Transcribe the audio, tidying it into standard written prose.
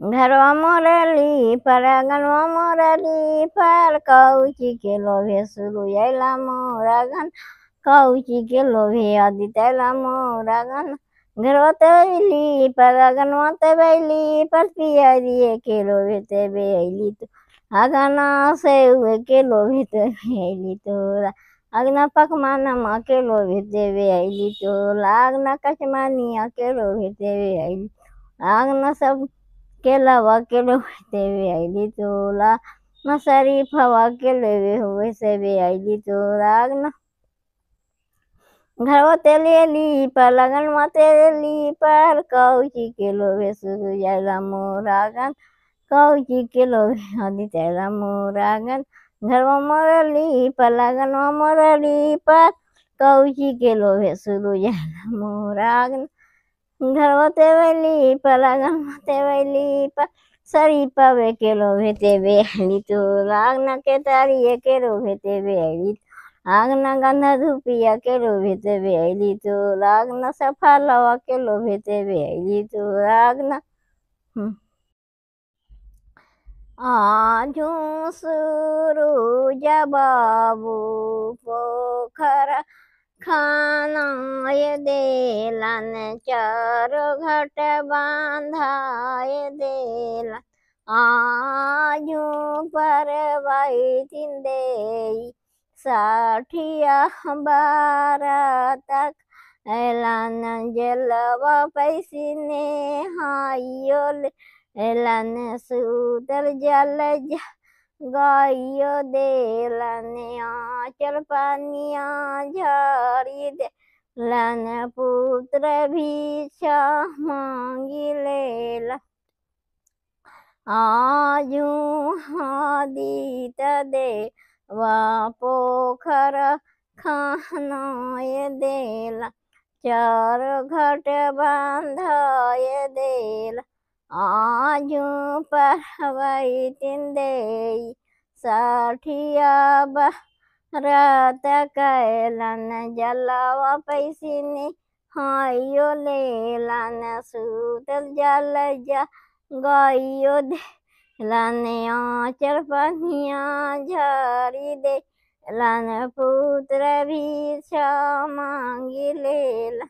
घरवा मोरली पर आंगनवा मोरली पर कौची के लोभे शुरू अला मोरा गन कौची के लोभे आदि तैला मोरा गन घरवा तैली पर आंगनवा तैली पर पिया दिए के लोभे ते बेली तो आगना से हुए के लोभे ते बेली तोरा अगना पकमाना माँ के लोभे ते बेली तो लागना कचमानिया के लोभे ते बेली आगना सब केलावा के लोभे वे आईली तोला न शरीफवा के लेवे हुए से वे आईली तोरा न घरवा तेलेली पर लगनवा तेलेली पर कौची के लोभे शुरू जाला मोरागन कौची के लोभे हदी तेला मोरागन घरवा मोरली पर लगनवा मोरली पर कौची के लोभे शुरू जाला मोरागन घरवा तेवली पलगन तेवली पर सरी पवे के लोभे ते बेली तो लागना के तारी के लोभे ते बेली आगना गंधा धुपिया के लोभे ते बेली तो लागना सफा लवा के लोभे ते बेली तो लागना आजू सुरू जबाबू पोखरा खाना ये देलन चारो घट बांधाए देलन आजू पर वही तिंदे साठिया बारह तक एलन जलवा पैसिने हाइयोल एलन सूतर जल गाइयो देलन आचल पानिया झाड़ी दे लन पुत्र भिक्षा मांगी लेला आजू हादीत दे वा पोखर खानाए देला चार घट बांधाए देला आजू परवई तिंदे साठिया रात कैलन जलावा पैसिनी हाइयो लेलन सूतल जल जा गाइयो दे लाने आचर पनिया झाड़ी दे लन पुत्र भिक्षा मांगी लेला